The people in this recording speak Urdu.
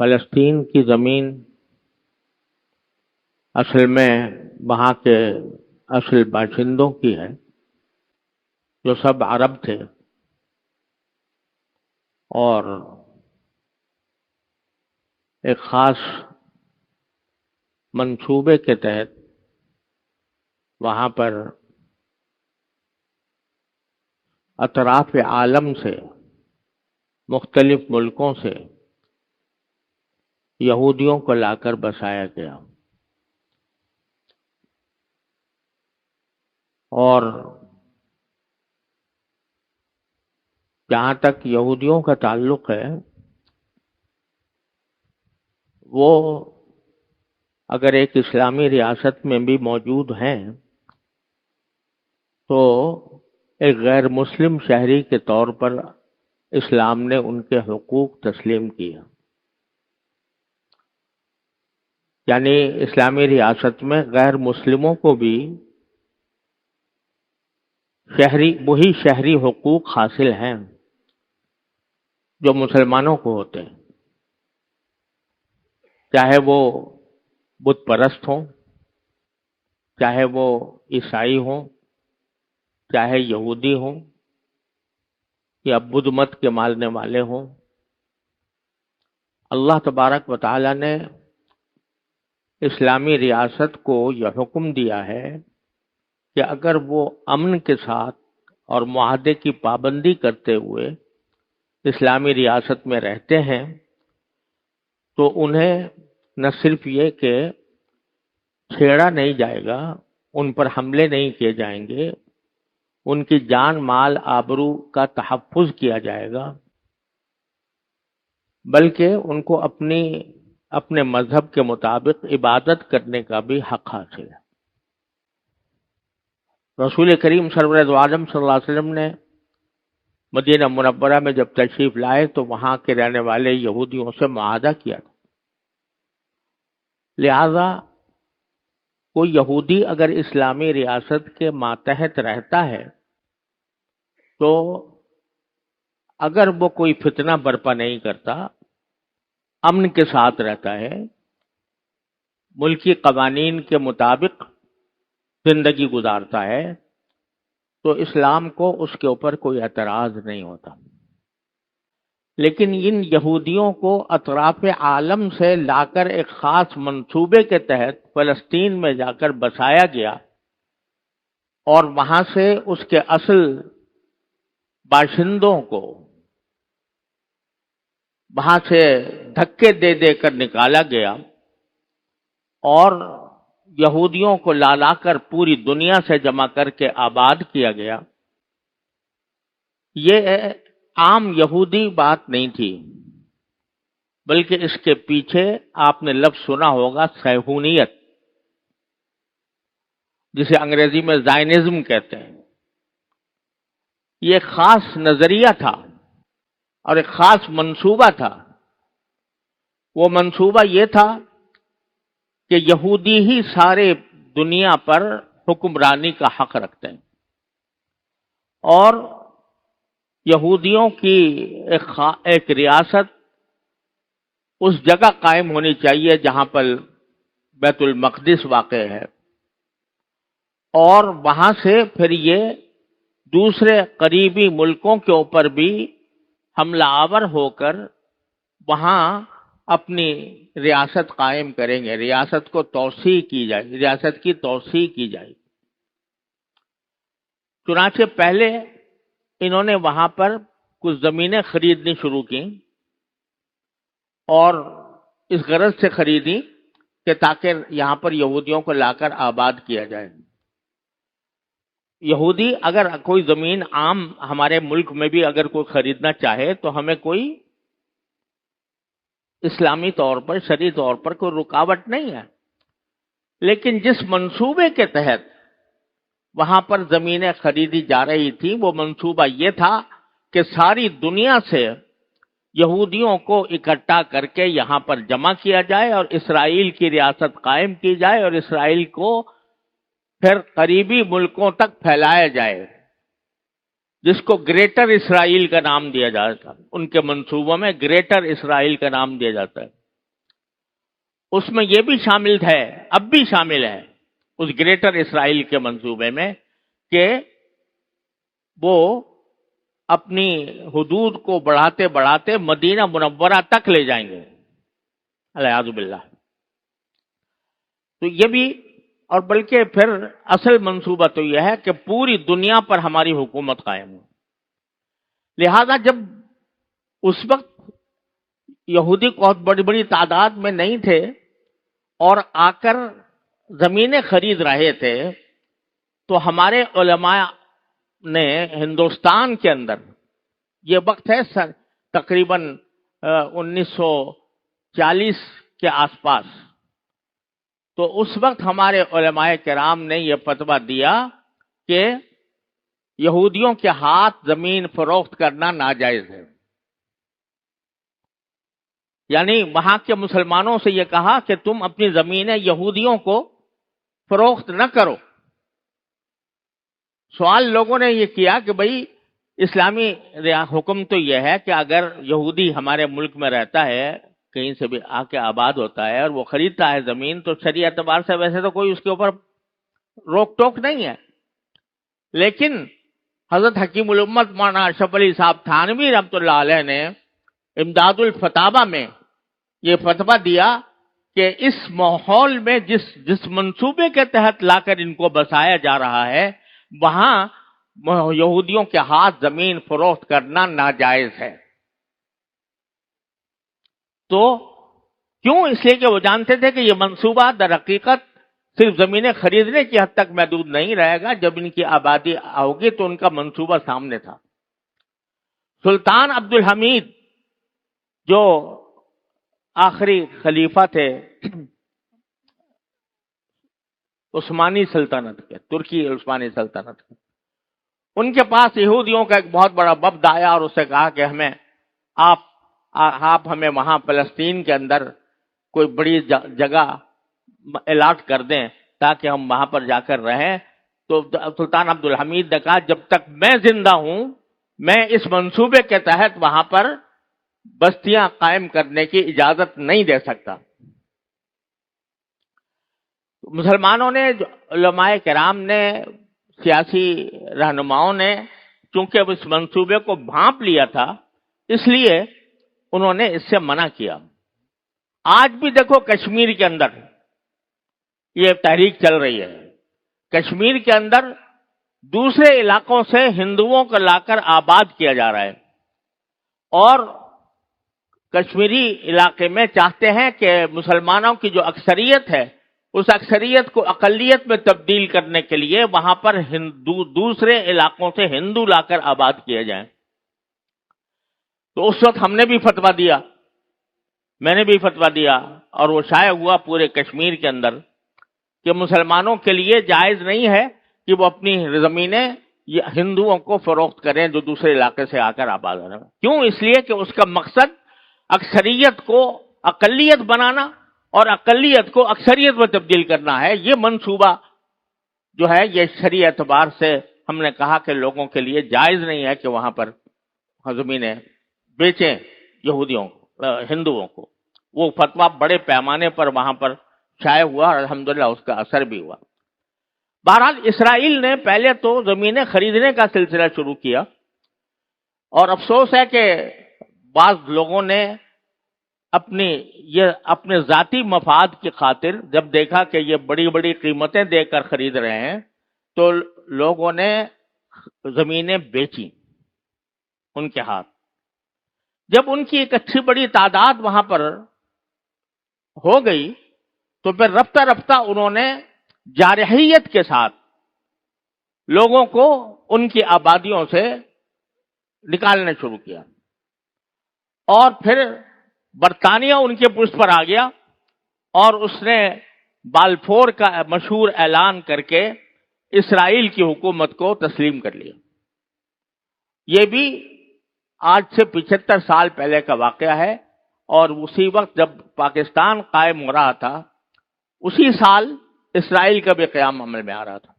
فلسطین کی زمین اصل میں وہاں کے اصل باشندوں کی ہے، جو سب عرب تھے، اور ایک خاص منصوبے کے تحت وہاں پر اطراف عالم سے، مختلف ملکوں سے یہودیوں کو لا کر بسایا گیا، اور جہاں تک یہودیوں کا تعلق ہے، وہ اگر ایک اسلامی ریاست میں بھی موجود ہیں تو ایک غیر مسلم شہری کے طور پر اسلام نے ان کے حقوق تسلیم کیا. یعنی اسلامی ریاست میں غیر مسلموں کو بھی وہی شہری حقوق حاصل ہیں جو مسلمانوں کو ہوتے ہیں، چاہے وہ بت پرست ہوں، چاہے وہ عیسائی ہوں، چاہے یہودی ہوں، یا بدھ مت کے ماننے والے ہوں. اللہ تبارک و تعالی نے اسلامی ریاست کو یہ حکم دیا ہے کہ اگر وہ امن کے ساتھ اور معاہدے کی پابندی کرتے ہوئے اسلامی ریاست میں رہتے ہیں تو انہیں نہ صرف یہ کہ چھیڑا نہیں جائے گا، ان پر حملے نہیں کیے جائیں گے، ان کی جان مال آبرو کا تحفظ کیا جائے گا، بلکہ ان کو اپنے مذہب کے مطابق عبادت کرنے کا بھی حق حاصل ہے. رسول کریم سرور عالم صلی اللہ علیہ وسلم نے مدینہ منورہ میں جب تشریف لائے تو وہاں کے رہنے والے یہودیوں سے معاہدہ کیا تھا. لہذا کوئی یہودی اگر اسلامی ریاست کے ماتحت رہتا ہے تو اگر وہ کوئی فتنہ برپا نہیں کرتا، امن کے ساتھ رہتا ہے، ملکی قوانین کے مطابق زندگی گزارتا ہے، تو اسلام کو اس کے اوپر کوئی اعتراض نہیں ہوتا. لیکن ان یہودیوں کو اطراف عالم سے لا کر ایک خاص منصوبے کے تحت فلسطین میں جا کر بسایا گیا، اور وہاں سے اس کے اصل باشندوں کو وہاں سے دھکے دے دے کر نکالا گیا، اور یہودیوں کو لا کر پوری دنیا سے جمع کر کے آباد کیا گیا. یہ عام یہودی بات نہیں تھی، بلکہ اس کے پیچھے آپ نے لفظ سنا ہوگا صہیونیت، جسے انگریزی میں زائنزم کہتے ہیں. یہ ایک خاص نظریہ تھا اور ایک خاص منصوبہ تھا. وہ منصوبہ یہ تھا کہ یہودی ہی سارے دنیا پر حکمرانی کا حق رکھتے ہیں، اور یہودیوں کی ایک ریاست اس جگہ قائم ہونی چاہیے جہاں پر بیت المقدس واقع ہے، اور وہاں سے پھر یہ دوسرے قریبی ملکوں کے اوپر بھی حملہ آور ہو کر وہاں اپنی ریاست قائم کریں گے، ریاست کو توسیع کی جائے، ریاست کی توسیع کی جائے. چنانچہ پہلے انہوں نے وہاں پر کچھ زمینیں خریدنی شروع کی، اور اس غرض سے خریدی کہ تاکہ یہاں پر یہودیوں کو لا کر آباد کیا جائے. یہودی اگر کوئی زمین عام ہمارے ملک میں بھی اگر کوئی خریدنا چاہے تو ہمیں کوئی اسلامی طور پر، شرعی طور پر کوئی رکاوٹ نہیں ہے. لیکن جس منصوبے کے تحت وہاں پر زمینیں خریدی جا رہی تھی، وہ منصوبہ یہ تھا کہ ساری دنیا سے یہودیوں کو اکٹھا کر کے یہاں پر جمع کیا جائے اور اسرائیل کی ریاست قائم کی جائے، اور اسرائیل کو پھر قریبی ملکوں تک پھیلایا جائے، جس کو گریٹر اسرائیل کا نام دیا جاتا ہے. ان کے منصوبوں میں گریٹر اسرائیل کا نام دیا جاتا ہے. اس میں یہ بھی شامل ہے، اب بھی شامل ہے اس گریٹر اسرائیل کے منصوبے میں کہ وہ اپنی حدود کو بڑھاتے بڑھاتے مدینہ منورہ تک لے جائیں گے، الیاذ باللہ۔ تو یہ بھی، اور بلکہ پھر اصل منصوبہ تو یہ ہے کہ پوری دنیا پر ہماری حکومت قائم ہو۔ لہذا جب اس وقت یہودی بہت بڑی بڑی تعداد میں نہیں تھے اور آ کر زمینیں خرید رہے تھے، تو ہمارے علماء نے ہندوستان کے اندر، یہ وقت ہے تقریباً 1940 کے آس پاس، تو اس وقت ہمارے علماء کرام نے یہ فتویٰ دیا کہ یہودیوں کے ہاتھ زمین فروخت کرنا ناجائز ہے۔ یعنی وہاں کے مسلمانوں سے یہ کہا کہ تم اپنی زمینیں یہودیوں کو فروخت نہ کرو۔ سوال لوگوں نے یہ کیا کہ بھئی اسلامی حکم تو یہ ہے کہ اگر یہودی ہمارے ملک میں رہتا ہے، کہیں سے بھی آ کے آباد ہوتا ہے اور وہ خریدتا ہے زمین، تو شرعی اعتبار سے ویسے تو کوئی اس کے اوپر روک ٹوک نہیں ہے، لیکن حضرت حکیم الامت مولانا اشرف علی صاحب تھانوی رحمۃ اللہ علیہ نے امداد الفتاوی میں یہ فتویٰ دیا کہ اس ماحول میں جس منصوبے کے تحت لا کر ان کو بسایا جا رہا ہے، وہاں یہودیوں کے ہاتھ زمین فروخت کرنا ناجائز ہے۔ تو کیوں؟ اس لیے کہ وہ جانتے تھے کہ یہ منصوبہ در حقیقت صرف زمینیں خریدنے کی حد تک محدود نہیں رہے گا، جب ان کی آبادی ہوگی تو ان کا منصوبہ سامنے تھا۔ سلطان عبد الحمید جو آخری خلیفہ تھے عثمانی سلطنت کے، ترکی عثمانی سلطنت کے، ان کے پاس یہودیوں کا ایک بہت بڑا وفد آیا اور اس سے کہا کہ ہمیں آپ ہمیں وہاں فلسطین کے اندر کوئی بڑی جگہ الاٹ کر دیں تاکہ ہم وہاں پر جا کر رہیں۔ تو سلطان عبد الحمید نے کہا جب تک میں زندہ ہوں میں اس منصوبے کے تحت وہاں پر بستیاں قائم کرنے کی اجازت نہیں دے سکتا۔ مسلمانوں نے، علماء کرام نے، سیاسی رہنماؤں نے چونکہ اس منصوبے کو بھانپ لیا تھا، اس لیے انہوں نے اس سے منع کیا۔ آج بھی دیکھو کشمیر کے اندر یہ تحریک چل رہی ہے، کشمیر کے اندر دوسرے علاقوں سے ہندوؤں کو لا کر آباد کیا جا رہا ہے، اور کشمیری علاقے میں چاہتے ہیں کہ مسلمانوں کی جو اکثریت ہے اس اکثریت کو اقلیت میں تبدیل کرنے کے لیے وہاں پر دوسرے علاقوں سے ہندو لا کر آباد کیے جائیں۔ تو اس وقت ہم نے بھی فتویٰ دیا، میں نے بھی فتویٰ دیا، اور وہ شائع ہوا پورے کشمیر کے اندر کہ مسلمانوں کے لیے جائز نہیں ہے کہ وہ اپنی زمینیں ہندوؤں کو فروخت کریں جو دوسرے علاقے سے آ کر آباد ہو رہے ہیں۔ کیوں؟ اس لیے کہ اس کا مقصد اکثریت کو اقلیت بنانا اور اقلیت کو اکثریت میں تبدیل کرنا ہے۔ یہ منصوبہ جو ہے یہ شرعی اعتبار سے ہم نے کہا کہ لوگوں کے لیے جائز نہیں ہے کہ وہاں پر زمینیں بیچیں یہودیوں ہندوؤں کو۔ وہ فتویٰ بڑے پیمانے پر وہاں پر شائع ہوا اور الحمدللہ اس کا اثر بھی ہوا۔ بہرحال اسرائیل نے پہلے تو زمینیں خریدنے کا سلسلہ شروع کیا، اور افسوس ہے کہ بعض لوگوں نے اپنے ذاتی مفاد کی خاطر جب دیکھا کہ یہ بڑی بڑی قیمتیں دے کر خرید رہے ہیں تو لوگوں نے زمینیں بیچی ان کے ہاتھ۔ جب ان کی ایک اچھی بڑی تعداد وہاں پر ہو گئی تو پھر رفتہ رفتہ انہوں نے جارحیت کے ساتھ لوگوں کو ان کی آبادیوں سے نکالنا شروع کیا، اور پھر برطانیہ ان کے پشت پر آ گیا اور اس نے بالفور کا مشہور اعلان کر کے اسرائیل کی حکومت کو تسلیم کر لیا۔ یہ بھی آج سے 75 سال پہلے کا واقعہ ہے، اور اسی وقت جب پاکستان قائم ہو رہا تھا اسی سال اسرائیل کا بھی قیام عمل میں آ رہا تھا۔